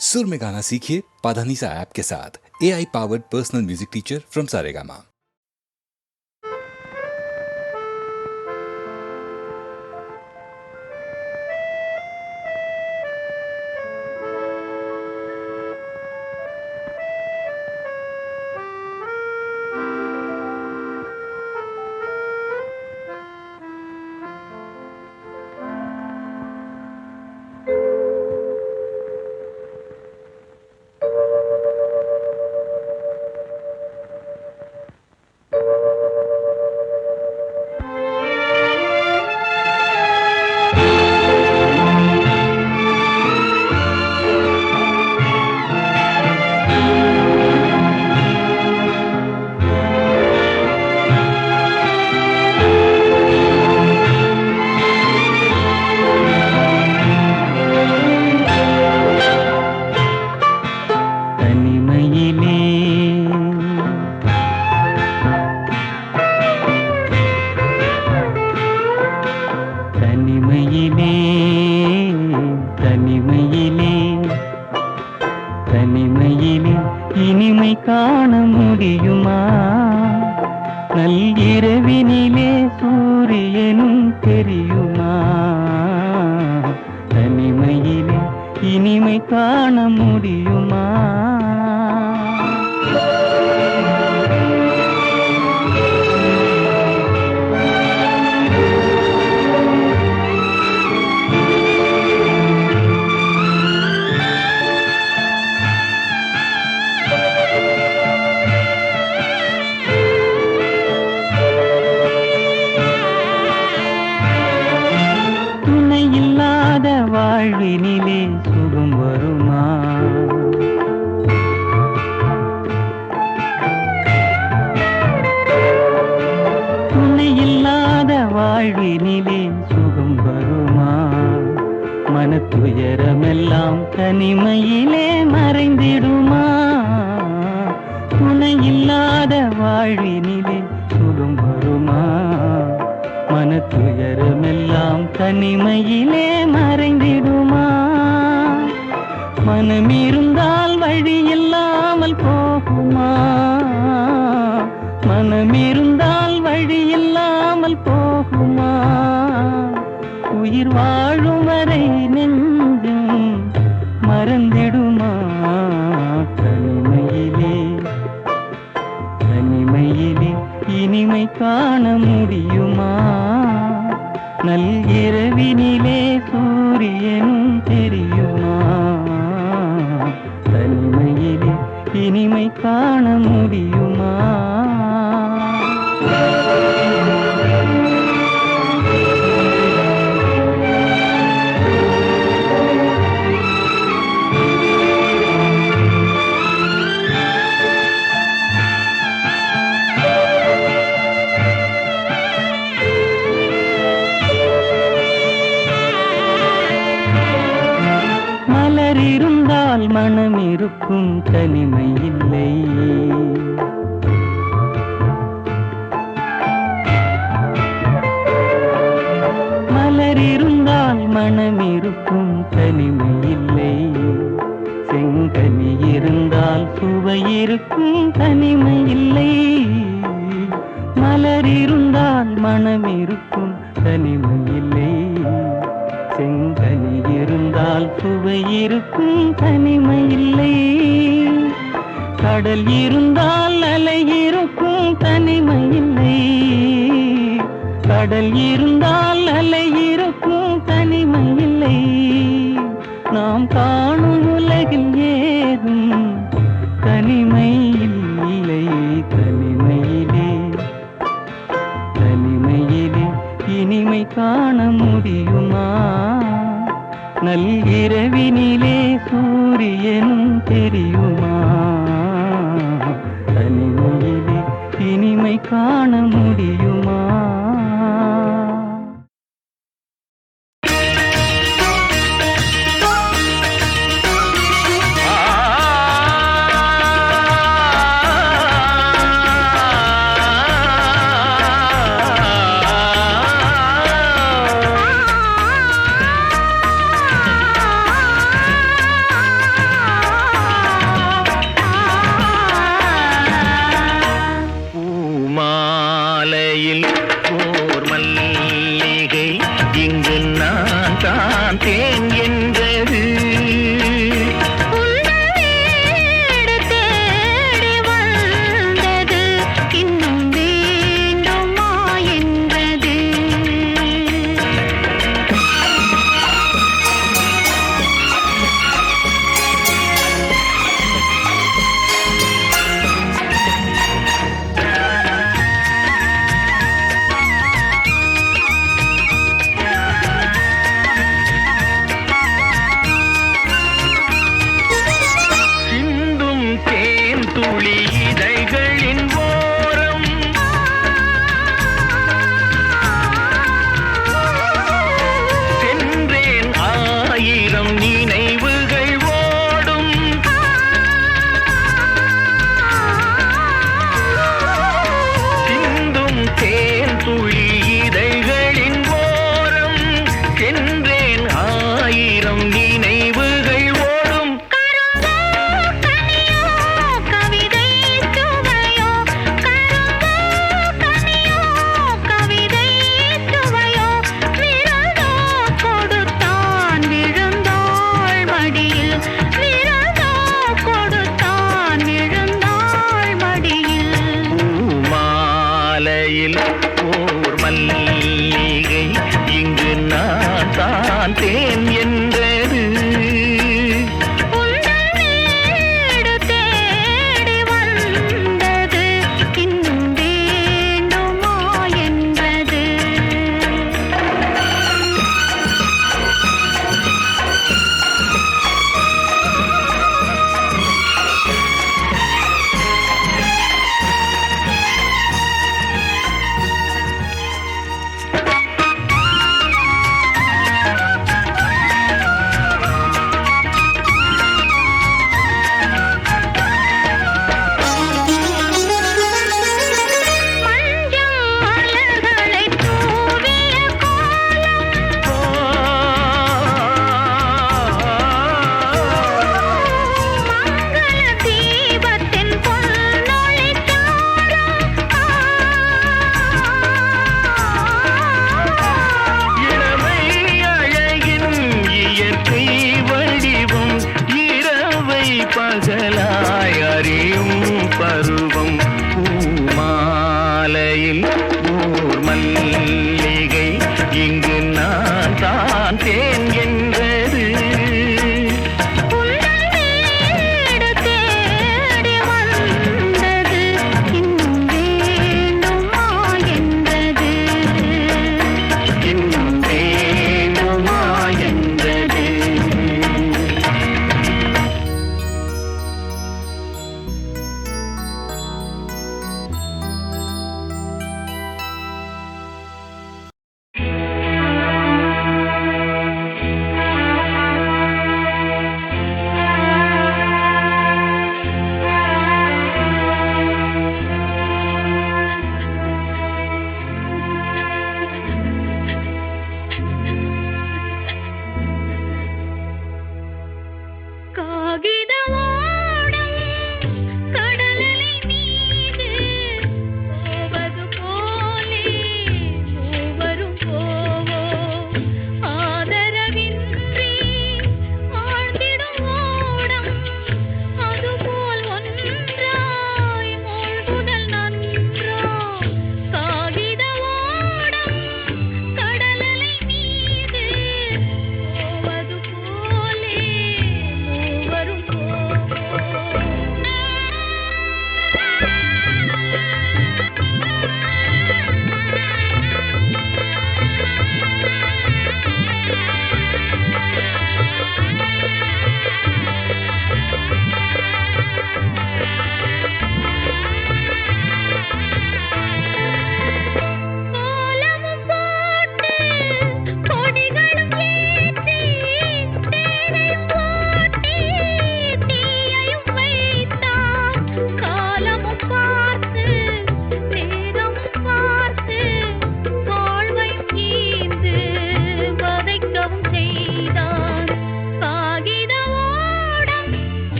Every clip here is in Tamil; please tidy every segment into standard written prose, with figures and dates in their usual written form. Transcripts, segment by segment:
सुर में गाना सीखिए पाधानीसा ऐप के साथ। AI powered personal music teacher from Saregama. இனிமை காண முடியுமா? நள்ளிரவினிலே சூரியனும் தெரியுமா? தனிமையிலே இனிமை காண முடியுமா? வாழ்வினிலே சுகம் வருமா? துணை இல்லாத வாழ்வினிலே சுகம் வருமா? மனத்துயரமெல்லாம் தனிமையிலே மறைந்திடுமா? துணை இல்லாத வாழ்வினிலே சுகம் வருமா? மனத்துயரமெல்லாம் தனிமையிலே மறைந்திடுமா? மனமிருந்தால் வழி இல்லாமல் போகுமா? மனமிருந்தால் வழி இல்லாமல் போகுமா? உயிர் வாழும் வரை நெஞ்சும் மறந்திடுமா? தனிமையிலே தனிமையிலே இனிமை காண முடியுமா? நள்ளிரவினிலே சூரியனும் தெரியுமா? தனிமையிலே இனிமை காண முடியுமா? இருந்தால் மனம் இருக்கும் தனிமை இல்லை. மலர் இருந்தால் மனம் இருக்கும் தனிமை இல்லை. செங்கனி இருந்தால் சுவை இருக்கும் தனிமை இல்லை. மலர் இருந்தால் மனம் இருக்கும் தனிமை இல்லை. செங்கனி இருந்தால் சுவை இருக்கும் தனிமை இல்லை. கடல் இருந்தால் அலை இருக்கும் தனிமை இல்லை. கடல் இருந்தால் அலை இருக்கும் தனிமை இல்லை. நாம் காணும் உலகில் ஏதும் தனிமை இல்லை. தனிமையிலே தனிமையிலே இனிமை காண முடியுமா? நள்ளிரவினிலே சூரியனும் தெரியுமா? தனிமையிலே இனிமை காண முடியுமா?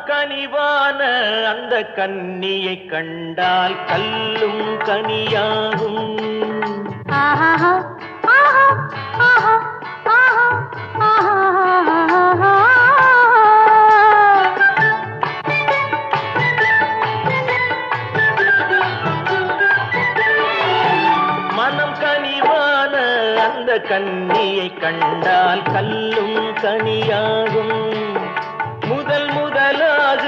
கனிவான அந்த கன்னியை கண்டால் கல்லும் கனியாகும். மனம் கனிவான அந்த கன்னியை கண்டால் கல்லும் கனியாகும். முதல் முதலாக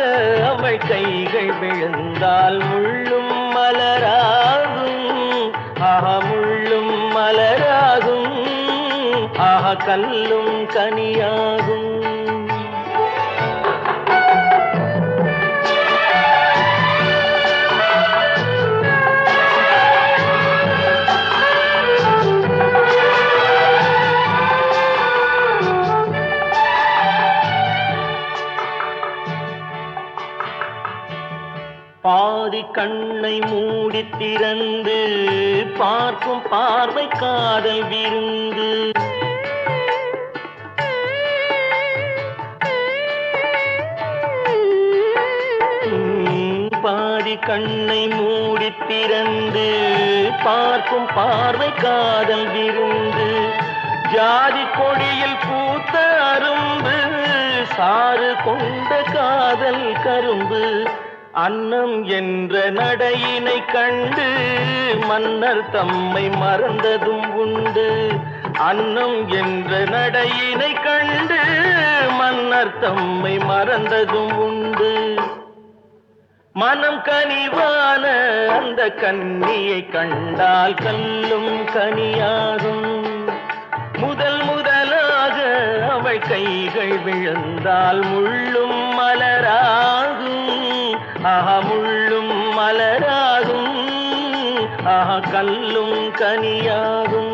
அவள் கைகள் விழுந்தால் முள்ளும் மலராகும். முள்ளும் மலராகும். கல்லும் கனியாகும். பாதி கண்ணை மூடி திறந்து பார்க்கும் பார்வை காதல் விருந்து. பாதி கண்ணை மூடி திறந்து பார்க்கும் பார்வை காதல் விருந்து. ஜாதி கொடியில் பூத்த அரும்பு சாறு கொண்ட காதல் கரும்பு. அன்னம் என்ற நடையினை கண்டு மன்னர் தம்மை மறந்ததும் உண்டு. அன்னம் என்ற நடையினை கண்டு பலர் தம்மை மறந்ததும் உண்டு. மனம் கனிவான அந்த கன்னியை கண்டால் கல்லும் கனியாகும். முதலாக அவள் கைகள் விழுந்தால் முள்ளும் மலராகும். முள்ளும் மலராகும். கல்லும் கனியாகும்.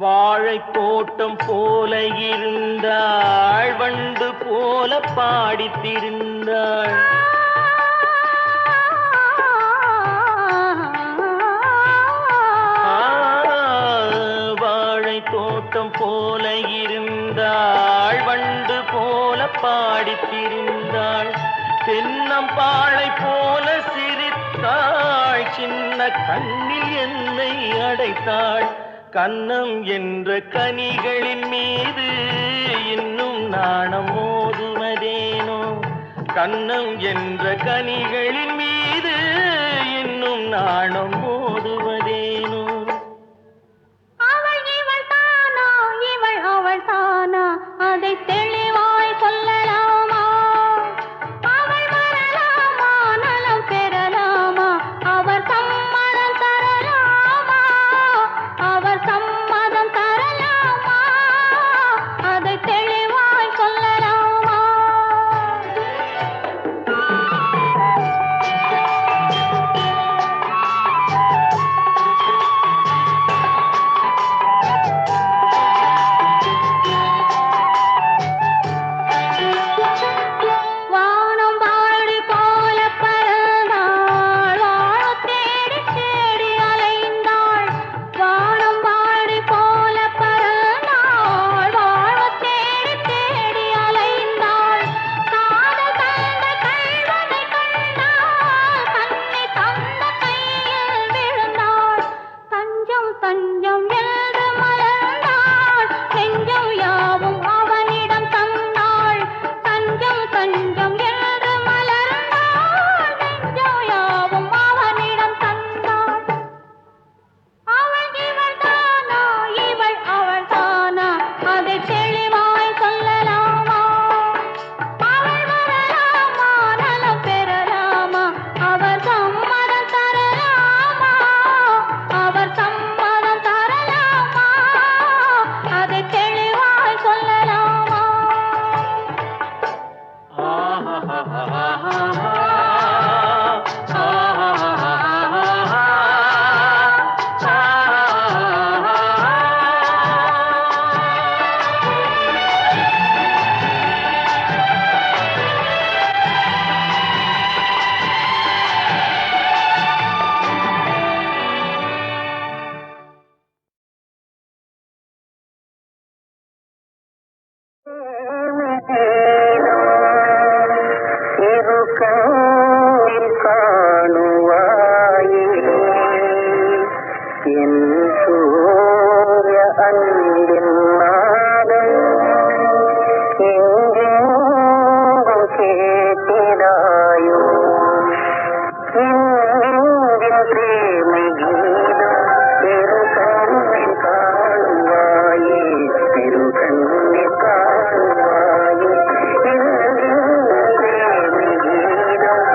வாழை தோட்டம் போல இருந்தாள், வண்டு போல பாடித்திருந்தாள். வாழை தோட்டம் போல இருந்தாள், வண்டு போல பாடித்திருந்தாள். தென்னம்பாளை போல சிரித்தாள், சின்ன கண்ணில் என்னை அடைத்தாள். கன்னம் என்ற கனிகளின் மீது இன்னும் நாணம் மோதுவதேனோ. கன்னம் என்ற கனிகளின் மீது இன்னும் நாணம் மோதுவதேனோ. அவள் இவள் தானா, இவள் அவள் தானா, அதை தெளிவாய் சொல்லலாமா? அவள் வரலாமா, நலம் பெறலாமா, அவர் சம்மதம் தரலாமா? அவர் சம்மதம் தரலாமா, அதை தெளிவாய் சொல்லலாமா? வானம் வாழி போல பறந்தாள், வாழத் தேடி தேடி அலைந்தாள். வானம் வாழி போல பறந்தாள், வாழத் தேடி தேடி அலைந்தாள். காதல் தந்த கள்வனை கண்டாள், கண்ணி தந்த கையில் விழுந்தாள். தஞ்சம் தஞ்சம் என்று மலர்ந்தாள், நெஞ்சம் யாவும் அவனிடம் தந்தாள். தஞ்சம் தஞ்சம் என்று மலர்ந்தாள், நெஞ்சம் யாவும் அவனிடம் தந்தாள். அவள் இவள் தானா, இவள் அவள் தானா, அதை தெளிவாய் சொல்லலாமா? அவள் வரலாமா, நலம் பெறலாமா, அவர் சம்மதம் தரலாமா? அவர் சம்மதம் தரலாமா, அதை தெளிவாய் சொல்லலாமா? கண்ணில் காணுவாயே என் சூரிய அன்பின் நாதம் எங்கெங்கும் கேட்டிடாயோ எங்கெங்கின் பிரேமை கீதம் பெரு கண்ணில் காணுவாயே பெரு கண்ணில் காணுவாயே எங்கெங்கும் பிரேமை கீதம்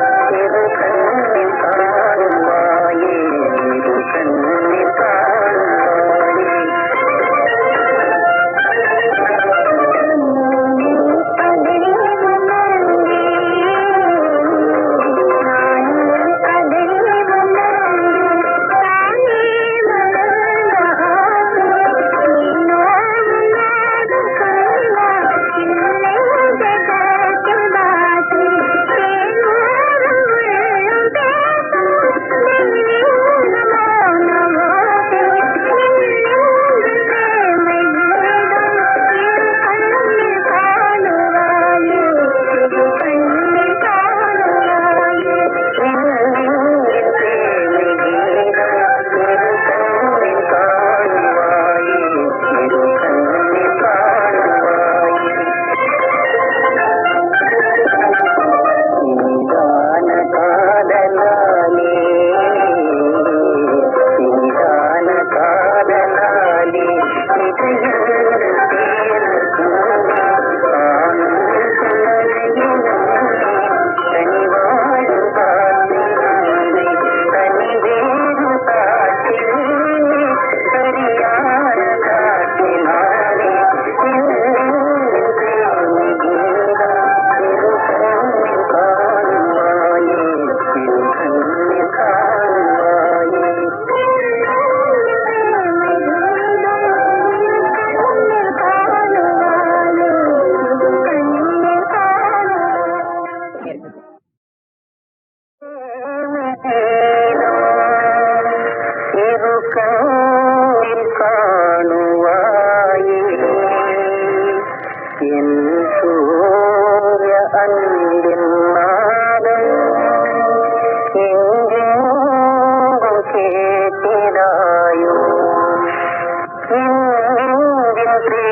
அன்பின்